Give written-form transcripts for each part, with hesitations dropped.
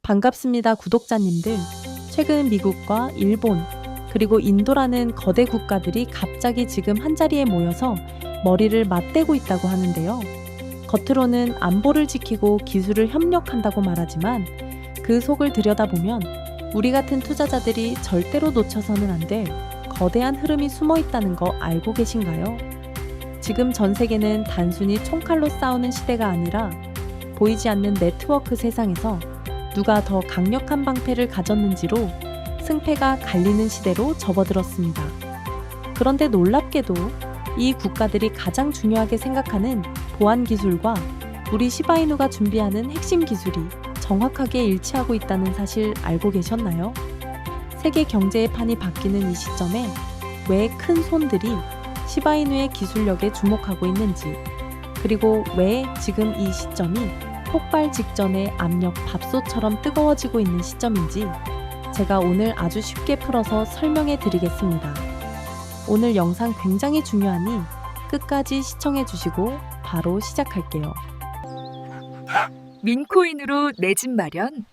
반갑습니다, 구독자님들. 최근 미국과 일본, 그리고 인도라는 거대 국가들이 갑자기 지금 한자리에 모여서 머리를 맞대고 있다고 하는데요. 겉으로는 안보를 지키고 기술을 협력한다고 말하지만 그 속을 들여다보면 우리 같은 투자자들이 절대로 놓쳐서는 안 될 거대한 흐름이 숨어 있다는 거 알고 계신가요? 지금 전 세계는 단순히 총칼로 싸우는 시대가 아니라 보이지 않는 네트워크 세상에서 누가 더 강력한 방패를 가졌는지로 승패가 갈리는 시대로 접어들었습니다. 그런데 놀랍게도 이 국가들이 가장 중요하게 생각하는 보안 기술과 우리 시바이누가 준비하는 핵심 기술이 정확하게 일치하고 있다는 사실 알고 계셨나요? 세계 경제의 판이 바뀌는 이 시점에 왜 큰 손들이 시바이누의 기술력에 주목하고 있는지, 그리고 왜 지금 이 시점이 폭발 직전의 압력 밥솥처럼 뜨거워지고 있는 시점인지 제가 오늘 아주 쉽게 풀어서 설명해 드리겠습니다. 오늘 영상 굉장히 중요하니 끝까지 시청해 주시고 바로 시작할게요. 민코인으로 내 집 마련?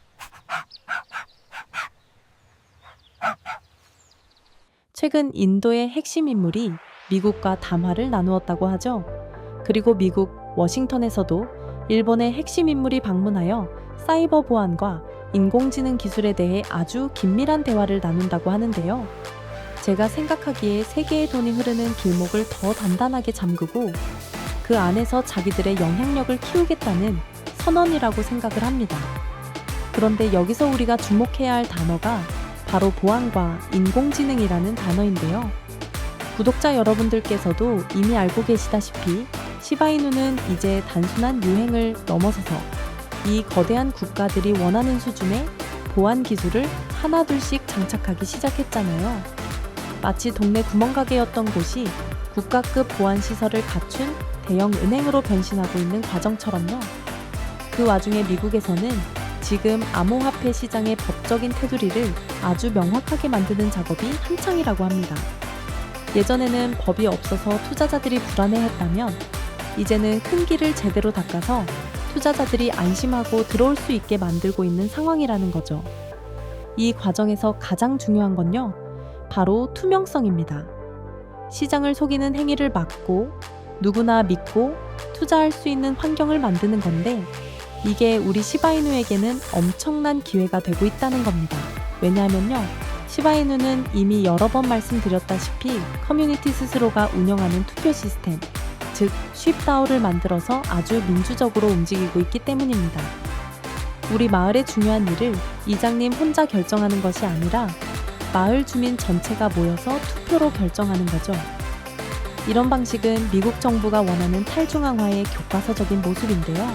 최근 인도의 핵심 인물이 미국과 담화를 나누었다고 하죠. 그리고 미국 워싱턴에서도 일본의 핵심 인물이 방문하여 사이버 보안과 인공지능 기술에 대해 아주 긴밀한 대화를 나눈다고 하는데요. 제가 생각하기에 세계의 돈이 흐르는 길목을 더 단단하게 잠그고 그 안에서 자기들의 영향력을 키우겠다는 선언이라고 생각을 합니다. 그런데 여기서 우리가 주목해야 할 단어가 바로 보안과 인공지능이라는 단어인데요. 구독자 여러분들께서도 이미 알고 계시다시피 시바이누는 이제 단순한 유행을 넘어서서 이 거대한 국가들이 원하는 수준의 보안 기술을 하나둘씩 장착하기 시작했잖아요. 마치 동네 구멍가게였던 곳이 국가급 보안 시설을 갖춘 대형 은행으로 변신하고 있는 과정처럼요. 그 와중에 미국에서는 지금 암호화폐 시장의 법적인 테두리를 아주 명확하게 만드는 작업이 한창이라고 합니다. 예전에는 법이 없어서 투자자들이 불안해했다면 이제는 큰 길을 제대로 닦아서 투자자들이 안심하고 들어올 수 있게 만들고 있는 상황이라는 거죠. 이 과정에서 가장 중요한 건요, 바로 투명성입니다. 시장을 속이는 행위를 막고 누구나 믿고 투자할 수 있는 환경을 만드는 건데 이게 우리 시바이누에게는 엄청난 기회가 되고 있다는 겁니다. 왜냐하면요, 시바이누는 이미 여러 번 말씀드렸다시피 커뮤니티 스스로가 운영하는 투표 시스템, 즉 쉽다오를 만들어서 아주 민주적으로 움직이고 있기 때문입니다. 우리 마을의 중요한 일을 이장님 혼자 결정하는 것이 아니라 마을 주민 전체가 모여서 투표로 결정하는 거죠. 이런 방식은 미국 정부가 원하는 탈중앙화의 교과서적인 모습인데요.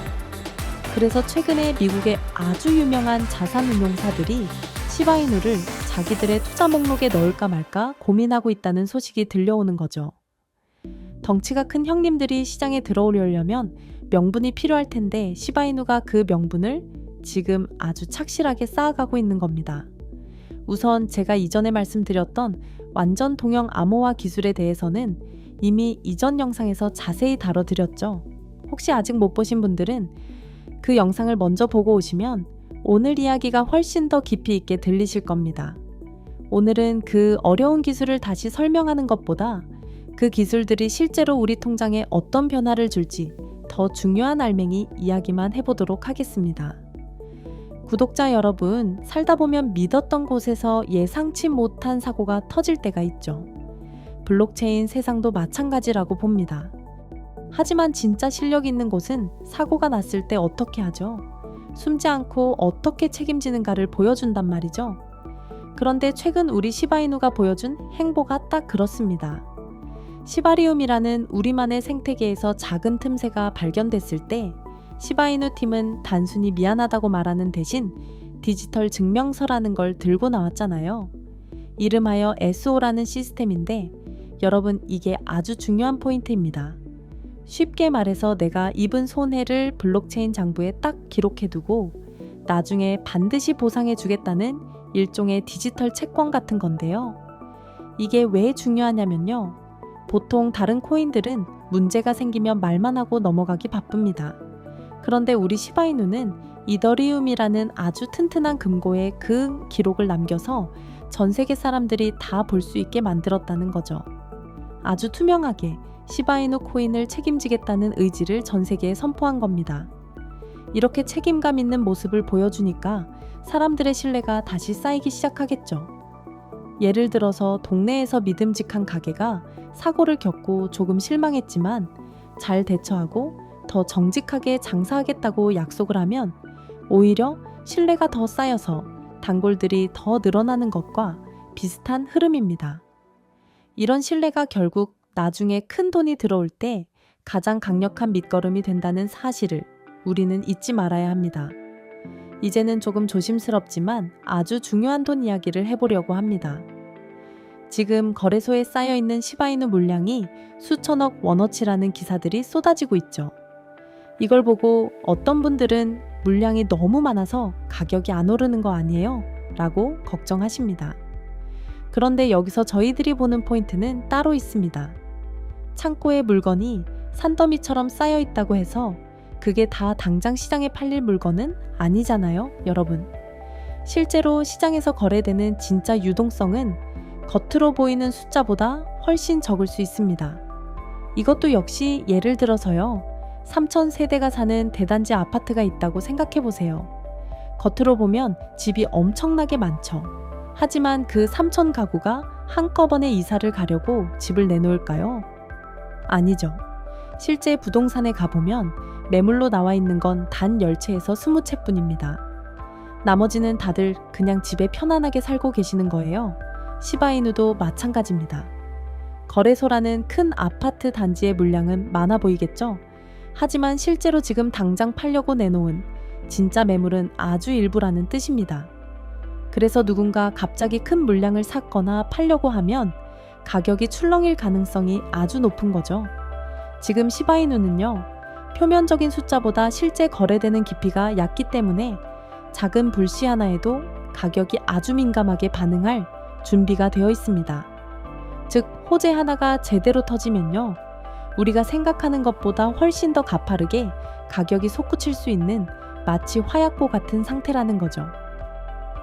그래서 최근에 미국의 아주 유명한 자산운용사들이 시바이누를 자기들의 투자 목록에 넣을까 말까 고민하고 있다는 소식이 들려오는 거죠. 덩치가 큰 형님들이 시장에 들어오려면 명분이 필요할 텐데 시바이누가 그 명분을 지금 아주 착실하게 쌓아가고 있는 겁니다. 우선 제가 이전에 말씀드렸던 완전 동형 암호화 기술에 대해서는 이미 이전 영상에서 자세히 다뤄드렸죠. 혹시 아직 못 보신 분들은 그 영상을 먼저 보고 오시면 오늘 이야기가 훨씬 더 깊이 있게 들리실 겁니다. 오늘은 그 어려운 기술을 다시 설명하는 것보다 그 기술들이 실제로 우리 통장에 어떤 변화를 줄지 더 중요한 알맹이 이야기만 해보도록 하겠습니다. 구독자 여러분, 살다 보면 믿었던 곳에서 예상치 못한 사고가 터질 때가 있죠. 블록체인 세상도 마찬가지라고 봅니다. 하지만 진짜 실력 있는 곳은 사고가 났을 때 어떻게 하죠? 숨지 않고 어떻게 책임지는가를 보여준단 말이죠. 그런데 최근 우리 시바이누가 보여준 행보가 딱 그렇습니다. 시바리움이라는 우리만의 생태계에서 작은 틈새가 발견됐을 때 시바이누 팀은 단순히 미안하다고 말하는 대신 디지털 증명서라는 걸 들고 나왔잖아요. 이름하여 SO라는 시스템인데 여러분, 이게 아주 중요한 포인트입니다. 쉽게 말해서 내가 입은 손해를 블록체인 장부에 딱 기록해두고 나중에 반드시 보상해주겠다는 일종의 디지털 채권 같은 건데요. 이게 왜 중요하냐면요, 보통 다른 코인들은 문제가 생기면 말만 하고 넘어가기 바쁩니다. 그런데 우리 시바이누는 이더리움이라는 아주 튼튼한 금고에 그 기록을 남겨서 전 세계 사람들이 다 볼 수 있게 만들었다는 거죠. 아주 투명하게 시바이누 코인을 책임지겠다는 의지를 전 세계에 선포한 겁니다. 이렇게 책임감 있는 모습을 보여주니까 사람들의 신뢰가 다시 쌓이기 시작하겠죠. 예를 들어서 동네에서 믿음직한 가게가 사고를 겪고 조금 실망했지만 잘 대처하고 더 정직하게 장사하겠다고 약속을 하면 오히려 신뢰가 더 쌓여서 단골들이 더 늘어나는 것과 비슷한 흐름입니다. 이런 신뢰가 결국 나중에 큰 돈이 들어올 때 가장 강력한 밑거름이 된다는 사실을 우리는 잊지 말아야 합니다. 이제는 조금 조심스럽지만 아주 중요한 돈 이야기를 해보려고 합니다. 지금 거래소에 쌓여있는 시바이누 물량이 수천억 원어치라는 기사들이 쏟아지고 있죠. 이걸 보고 어떤 분들은 물량이 너무 많아서 가격이 안 오르는 거 아니에요? 라고 걱정하십니다. 그런데 여기서 저희들이 보는 포인트는 따로 있습니다. 창고에 물건이 산더미처럼 쌓여 있다고 해서 그게 다 당장 시장에 팔릴 물건은 아니잖아요, 여러분. 실제로 시장에서 거래되는 진짜 유동성은 겉으로 보이는 숫자보다 훨씬 적을 수 있습니다. 이것도 역시 예를 들어서요. 3,000세대가 사는 대단지 아파트가 있다고 생각해보세요. 겉으로 보면 집이 엄청나게 많죠. 하지만 그 3,000 가구가 한꺼번에 이사를 가려고 집을 내놓을까요? 아니죠. 실제 부동산에 가보면 매물로 나와 있는 건 단 10채에서 20채뿐입니다. 나머지는 다들 그냥 집에 편안하게 살고 계시는 거예요. 시바이누도 마찬가지입니다. 거래소라는 큰 아파트 단지의 물량은 많아 보이겠죠? 하지만 실제로 지금 당장 팔려고 내놓은 진짜 매물은 아주 일부라는 뜻입니다. 그래서 누군가 갑자기 큰 물량을 샀거나 팔려고 하면 가격이 출렁일 가능성이 아주 높은 거죠. 지금 시바이누는요, 표면적인 숫자보다 실제 거래되는 깊이가 얕기 때문에 작은 불씨 하나에도 가격이 아주 민감하게 반응할 준비가 되어 있습니다. 즉, 호재 하나가 제대로 터지면요, 우리가 생각하는 것보다 훨씬 더 가파르게 가격이 솟구칠 수 있는 마치 화약고 같은 상태라는 거죠.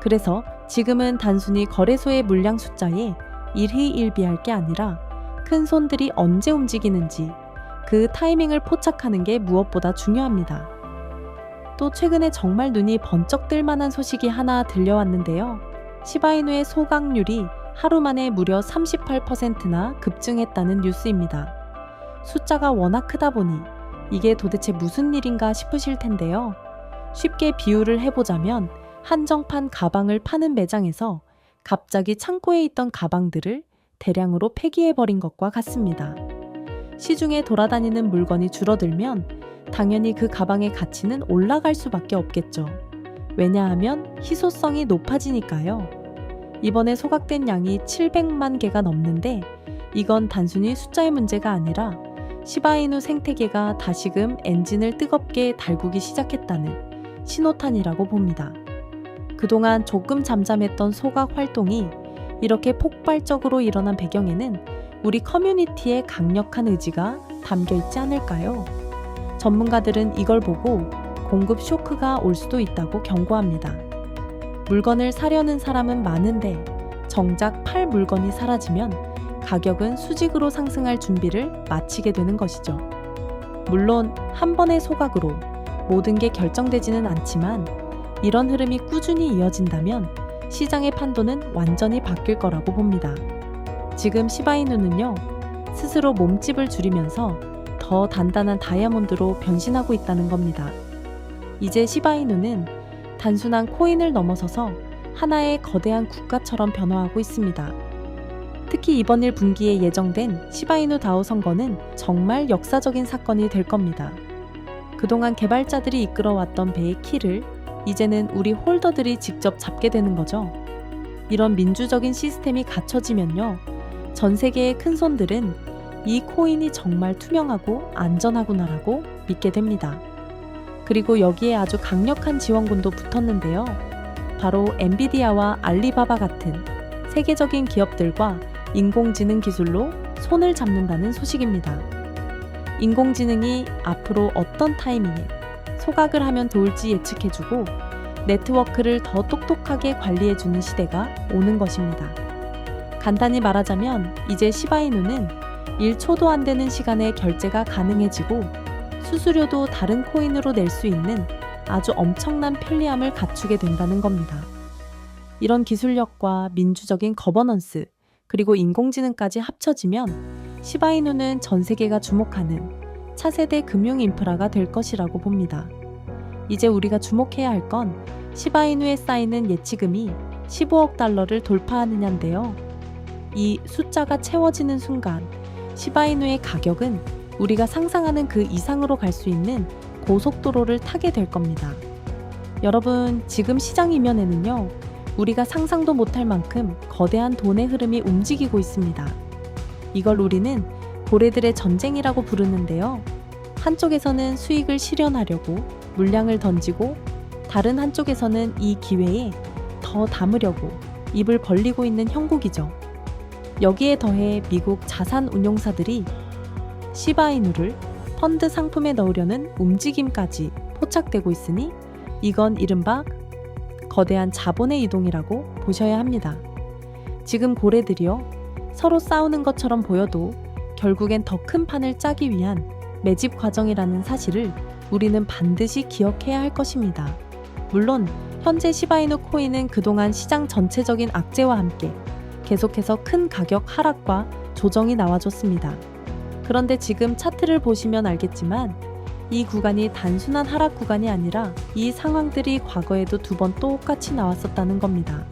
그래서 지금은 단순히 거래소의 물량 숫자에 일희일비할 게 아니라 큰 손들이 언제 움직이는지 그 타이밍을 포착하는 게 무엇보다 중요합니다. 또 최근에 정말 눈이 번쩍 뜰 만한 소식이 하나 들려왔는데요. 시바이누의 소각률이 하루 만에 무려 38%나 급증했다는 뉴스입니다. 숫자가 워낙 크다 보니 이게 도대체 무슨 일인가 싶으실 텐데요. 쉽게 비유를 해보자면 한정판 가방을 파는 매장에서 갑자기 창고에 있던 가방들을 대량으로 폐기해버린 것과 같습니다. 시중에 돌아다니는 물건이 줄어들면 당연히 그 가방의 가치는 올라갈 수밖에 없겠죠. 왜냐하면 희소성이 높아지니까요. 이번에 소각된 양이 700만 개가 넘는데 이건 단순히 숫자의 문제가 아니라 시바이누 생태계가 다시금 엔진을 뜨겁게 달구기 시작했다는 신호탄이라고 봅니다. 그동안 조금 잠잠했던 소각 활동이 이렇게 폭발적으로 일어난 배경에는 우리 커뮤니티의 강력한 의지가 담겨 있지 않을까요? 전문가들은 이걸 보고 공급 쇼크가 올 수도 있다고 경고합니다. 물건을 사려는 사람은 많은데 정작 팔 물건이 사라지면 가격은 수직으로 상승할 준비를 마치게 되는 것이죠. 물론 한 번의 소각으로 모든 게 결정되지는 않지만 이런 흐름이 꾸준히 이어진다면 시장의 판도는 완전히 바뀔 거라고 봅니다. 지금 시바이누는요, 스스로 몸집을 줄이면서 더 단단한 다이아몬드로 변신하고 있다는 겁니다. 이제 시바이누는 단순한 코인을 넘어서서 하나의 거대한 국가처럼 변화하고 있습니다. 특히 이번 1분기에 예정된 시바이누 다오 선거는 정말 역사적인 사건이 될 겁니다. 그동안 개발자들이 이끌어왔던 배의 키를 이제는 우리 홀더들이 직접 잡게 되는 거죠. 이런 민주적인 시스템이 갖춰지면요, 전 세계의 큰 손들은 이 코인이 정말 투명하고 안전하구나라고 믿게 됩니다. 그리고 여기에 아주 강력한 지원군도 붙었는데요. 바로 엔비디아와 알리바바 같은 세계적인 기업들과 인공지능 기술로 손을 잡는다는 소식입니다. 인공지능이 앞으로 어떤 타이밍에 소각을 하면 좋을지 예측해주고 네트워크를 더 똑똑하게 관리해주는 시대가 오는 것입니다. 간단히 말하자면 이제 시바이누는 1초도 안 되는 시간에 결제가 가능해지고 수수료도 다른 코인으로 낼 수 있는 아주 엄청난 편리함을 갖추게 된다는 겁니다. 이런 기술력과 민주적인 거버넌스, 그리고 인공지능까지 합쳐지면 시바이누는 전 세계가 주목하는 차세대 금융 인프라가 될 것이라고 봅니다. 이제 우리가 주목해야 할 건 시바이누에 쌓이는 예치금이 15억 달러를 돌파하느냐인데요. 이 숫자가 채워지는 순간 시바이누의 가격은 우리가 상상하는 그 이상으로 갈 수 있는 고속도로를 타게 될 겁니다. 여러분, 지금 시장 이면에는요, 우리가 상상도 못할 만큼 거대한 돈의 흐름이 움직이고 있습니다. 이걸 우리는 고래들의 전쟁이라고 부르는데요. 한쪽에서는 수익을 실현하려고 물량을 던지고 다른 한쪽에서는 이 기회에 더 담으려고 입을 벌리고 있는 형국이죠. 여기에 더해 미국 자산 운용사들이 시바이누를 펀드 상품에 넣으려는 움직임까지 포착되고 있으니 이건 이른바 거대한 자본의 이동이라고 보셔야 합니다. 지금 고래들이요, 서로 싸우는 것처럼 보여도 결국엔 더 큰 판을 짜기 위한 매집 과정이라는 사실을 우리는 반드시 기억해야 할 것입니다. 물론 현재 시바이누 코인은 그동안 시장 전체적인 악재와 함께 계속해서 큰 가격 하락과 조정이 나와줬습니다. 그런데 지금 차트를 보시면 알겠지만 이 구간이 단순한 하락 구간이 아니라 이 상황들이 과거에도 2번 똑같이 나왔었다는 겁니다.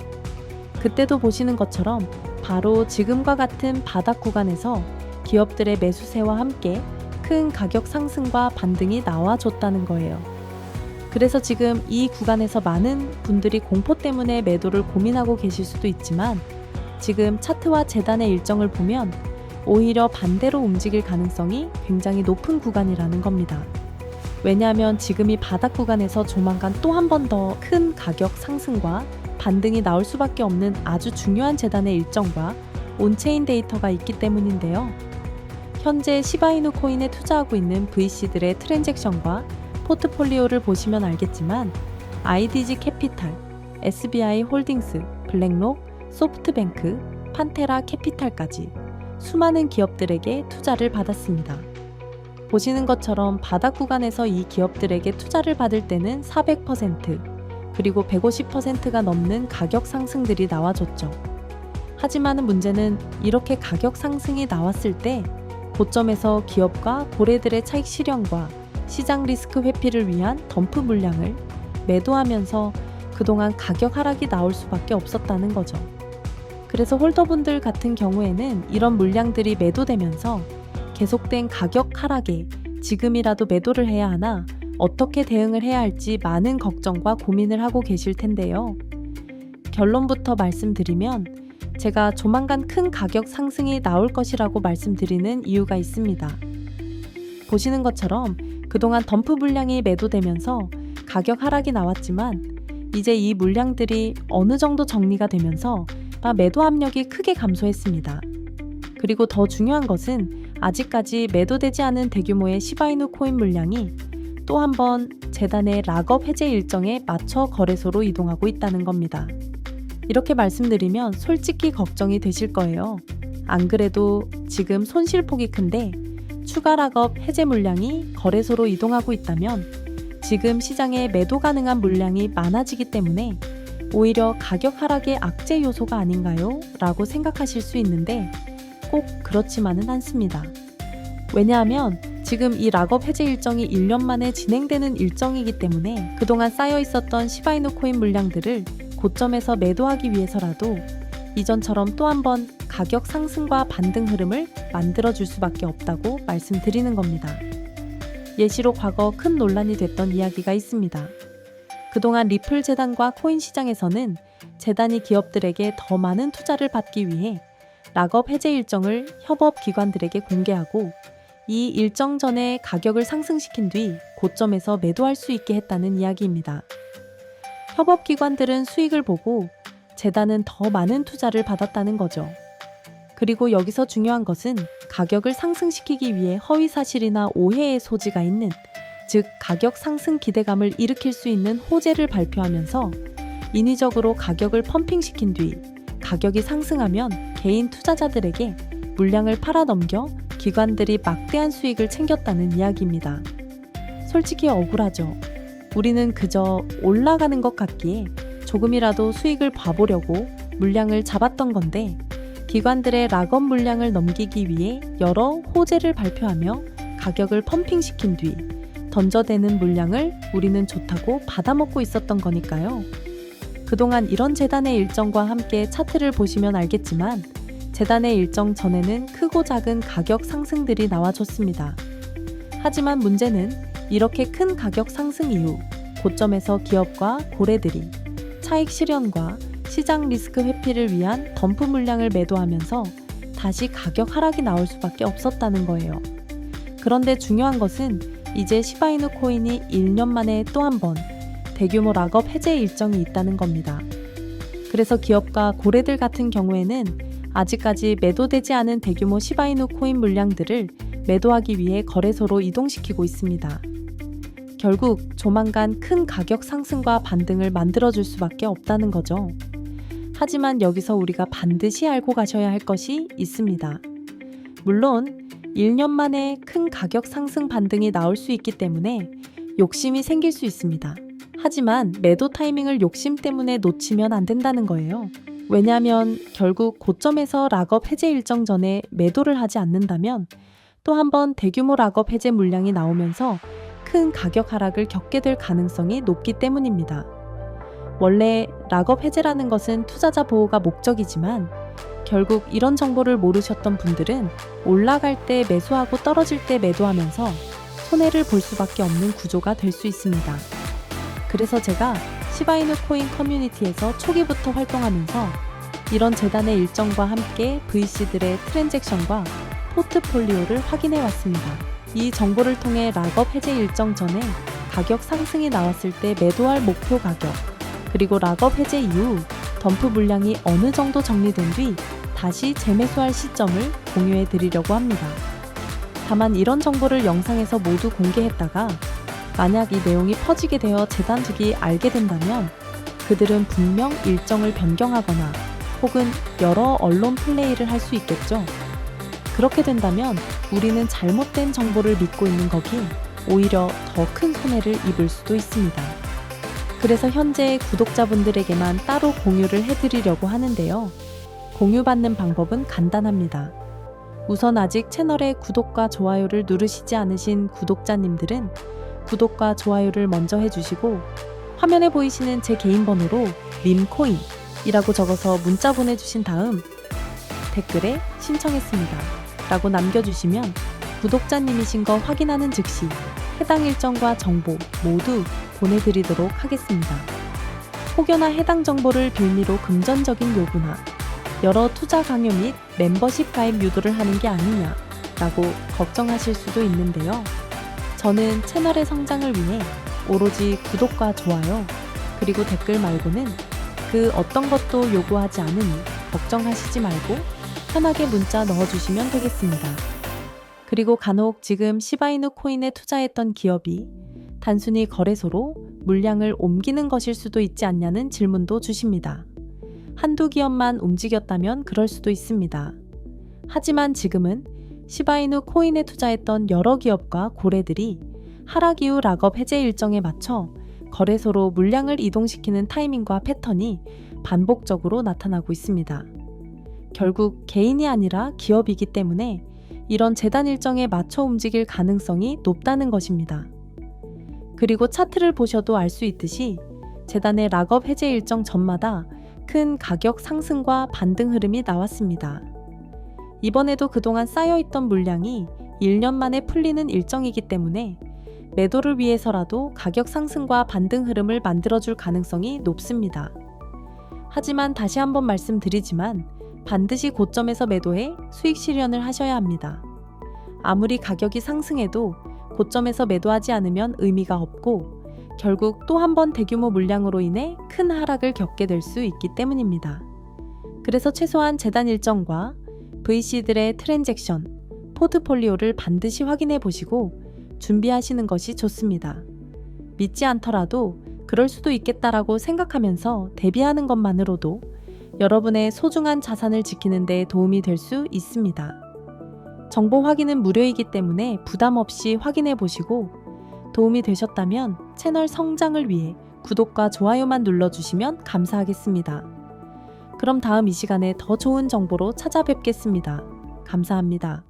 그때도 보시는 것처럼 바로 지금과 같은 바닥 구간에서 기업들의 매수세와 함께 큰 가격 상승과 반등이 나와줬다는 거예요. 그래서 지금 이 구간에서 많은 분들이 공포 때문에 매도를 고민하고 계실 수도 있지만 지금 차트와 재단의 일정을 보면 오히려 반대로 움직일 가능성이 굉장히 높은 구간이라는 겁니다. 왜냐하면 지금 이 바닥 구간에서 조만간 또 한 번 더 큰 가격 상승과 반등이 나올 수밖에 없는 아주 중요한 재단의 일정과 온체인 데이터가 있기 때문인데요. 현재 시바이누 코인에 투자하고 있는 VC들의 트랜잭션과 포트폴리오를 보시면 알겠지만 IDG 캐피탈, SBI 홀딩스, 블랙록, 소프트뱅크, 판테라 캐피탈까지 수많은 기업들에게 투자를 받았습니다. 보시는 것처럼 바닥 구간에서 이 기업들에게 투자를 받을 때는 400% 그리고 150%가 넘는 가격 상승들이 나와줬죠. 하지만 문제는 이렇게 가격 상승이 나왔을 때 고점에서 기업과 고래들의 차익 실현과 시장 리스크 회피를 위한 덤프 물량을 매도하면서 그동안 가격 하락이 나올 수밖에 없었다는 거죠. 그래서 홀더분들 같은 경우에는 이런 물량들이 매도되면서 계속된 가격 하락에 지금이라도 매도를 해야 하나 어떻게 대응을 해야 할지 많은 걱정과 고민을 하고 계실 텐데요. 결론부터 말씀드리면 제가 조만간 큰 가격 상승이 나올 것이라고 말씀드리는 이유가 있습니다. 보시는 것처럼 그동안 덤프 물량이 매도되면서 가격 하락이 나왔지만 이제 이 물량들이 어느 정도 정리가 되면서 매도 압력이 크게 감소했습니다. 그리고 더 중요한 것은 아직까지 매도되지 않은 대규모의 시바이누 코인 물량이 또 한 번 재단의 락업 해제 일정에 맞춰 거래소로 이동하고 있다는 겁니다. 이렇게 말씀드리면 솔직히 걱정이 되실 거예요. 안 그래도 지금 손실폭이 큰데 추가 락업 해제 물량이 거래소로 이동하고 있다면 지금 시장에 매도 가능한 물량이 많아지기 때문에 오히려 가격 하락의 악재 요소가 아닌가요? 라고 생각하실 수 있는데 꼭 그렇지만은 않습니다. 왜냐하면 지금 이 락업 해제 일정이 1년 만에 진행되는 일정이기 때문에 그동안 쌓여 있었던 시바이누 코인 물량들을 고점에서 매도하기 위해서라도 이전처럼 또 한 번 가격 상승과 반등 흐름을 만들어줄 수밖에 없다고 말씀드리는 겁니다. 예시로 과거 큰 논란이 됐던 이야기가 있습니다. 그동안 리플 재단과 코인 시장에서는 재단이 기업들에게 더 많은 투자를 받기 위해 락업 해제 일정을 협업 기관들에게 공개하고 이 일정 전에 가격을 상승시킨 뒤 고점에서 매도할 수 있게 했다는 이야기입니다. 협업 기관들은 수익을 보고 재단은 더 많은 투자를 받았다는 거죠. 그리고 여기서 중요한 것은 가격을 상승시키기 위해 허위 사실이나 오해의 소지가 있는 즉 가격 상승 기대감을 일으킬 수 있는 호재를 발표하면서 인위적으로 가격을 펌핑시킨 뒤 가격이 상승하면 개인 투자자들에게 물량을 팔아넘겨 기관들이 막대한 수익을 챙겼다는 이야기입니다. 솔직히 억울하죠. 우리는 그저 올라가는 것 같기에 조금이라도 수익을 봐보려고 물량을 잡았던 건데 기관들의 락업 물량을 넘기기 위해 여러 호재를 발표하며 가격을 펌핑시킨 뒤 던져대는 물량을 우리는 좋다고 받아먹고 있었던 거니까요. 그동안 이런 재단의 일정과 함께 차트를 보시면 알겠지만 재단의 일정 전에는 크고 작은 가격 상승들이 나와줬습니다. 하지만 문제는 이렇게 큰 가격 상승 이후 고점에서 기업과 고래들이 차익 실현과 시장 리스크 회피를 위한 덤프 물량을 매도하면서 다시 가격 하락이 나올 수밖에 없었다는 거예요. 그런데 중요한 것은 이제 시바이누 코인이 1년 만에 또 한 번 대규모 락업 해제 일정이 있다는 겁니다. 그래서 기업과 고래들 같은 경우에는 아직까지 매도되지 않은 대규모 시바이누 코인 물량들을 매도하기 위해 거래소로 이동시키고 있습니다. 결국 조만간 큰 가격 상승과 반등을 만들어줄 수밖에 없다는 거죠. 하지만 여기서 우리가 반드시 알고 가셔야 할 것이 있습니다. 물론 1년 만에 큰 가격 상승 반등이 나올 수 있기 때문에 욕심이 생길 수 있습니다. 하지만 매도 타이밍을 욕심 때문에 놓치면 안 된다는 거예요. 왜냐하면 결국 고점에서 락업 해제 일정 전에 매도를 하지 않는다면 또 한 번 대규모 락업 해제 물량이 나오면서 큰 가격 하락을 겪게 될 가능성이 높기 때문입니다. 원래 락업 해제라는 것은 투자자 보호가 목적이지만 결국 이런 정보를 모르셨던 분들은 올라갈 때 매수하고 떨어질 때 매도하면서 손해를 볼 수밖에 없는 구조가 될 수 있습니다. 그래서 제가 시바이누 코인 커뮤니티에서 초기부터 활동하면서 이런 재단의 일정과 함께 VC들의 트랜잭션과 포트폴리오를 확인해 왔습니다. 이 정보를 통해 락업 해제 일정 전에 가격 상승이 나왔을 때 매도할 목표 가격, 그리고 락업 해제 이후 덤프 물량이 어느 정도 정리된 뒤 다시 재매수할 시점을 공유해 드리려고 합니다. 다만 이런 정보를 영상에서 모두 공개했다가 만약 이 내용이 퍼지게 되어 재단직이 알게 된다면 그들은 분명 일정을 변경하거나 혹은 여러 언론 플레이를 할 수 있겠죠. 그렇게 된다면 우리는 잘못된 정보를 믿고 있는 거기에 오히려 더 큰 손해를 입을 수도 있습니다. 그래서 현재 구독자분들에게만 따로 공유를 해드리려고 하는데요. 공유받는 방법은 간단합니다. 우선 아직 채널에 구독과 좋아요를 누르시지 않으신 구독자님들은 구독과 좋아요를 먼저 해주시고 화면에 보이시는 제 개인 번호로 림코인이라고 적어서 문자 보내주신 다음 댓글에 신청했습니다 라고 남겨주시면 구독자님이신 거 확인하는 즉시 해당 일정과 정보 모두 보내드리도록 하겠습니다. 혹여나 해당 정보를 빌미로 금전적인 요구나 여러 투자 강요 및 멤버십 가입 유도를 하는 게 아니냐라고 걱정하실 수도 있는데요. 저는 채널의 성장을 위해 오로지 구독과 좋아요 그리고 댓글 말고는 그 어떤 것도 요구하지 않으니 걱정하시지 말고 편하게 문자 넣어주시면 되겠습니다. 그리고 간혹 지금 시바이누 코인에 투자했던 기업이 단순히 거래소로 물량을 옮기는 것일 수도 있지 않냐는 질문도 주십니다. 한두 기업만 움직였다면 그럴 수도 있습니다. 하지만 지금은 시바이누 코인에 투자했던 여러 기업과 고래들이 하락 이후 락업 해제 일정에 맞춰 거래소로 물량을 이동시키는 타이밍과 패턴이 반복적으로 나타나고 있습니다. 결국 개인이 아니라 기업이기 때문에 이런 재단 일정에 맞춰 움직일 가능성이 높다는 것입니다. 그리고 차트를 보셔도 알 수 있듯이 재단의 락업 해제 일정 전마다 큰 가격 상승과 반등 흐름이 나왔습니다. 이번에도 그동안 쌓여있던 물량이 1년 만에 풀리는 일정이기 때문에 매도를 위해서라도 가격 상승과 반등 흐름을 만들어줄 가능성이 높습니다. 하지만 다시 한번 말씀드리지만 반드시 고점에서 매도해 수익 실현을 하셔야 합니다. 아무리 가격이 상승해도 고점에서 매도하지 않으면 의미가 없고 결국 또 한 번 대규모 물량으로 인해 큰 하락을 겪게 될 수 있기 때문입니다. 그래서 최소한 재단 일정과 VC들의 트랜잭션, 포트폴리오를 반드시 확인해 보시고 준비하시는 것이 좋습니다. 믿지 않더라도 그럴 수도 있겠다라고 생각하면서 대비하는 것만으로도 여러분의 소중한 자산을 지키는 데 도움이 될 수 있습니다. 정보 확인은 무료이기 때문에 부담 없이 확인해 보시고 도움이 되셨다면 채널 성장을 위해 구독과 좋아요만 눌러주시면 감사하겠습니다. 그럼 다음 이 시간에 더 좋은 정보로 찾아뵙겠습니다. 감사합니다.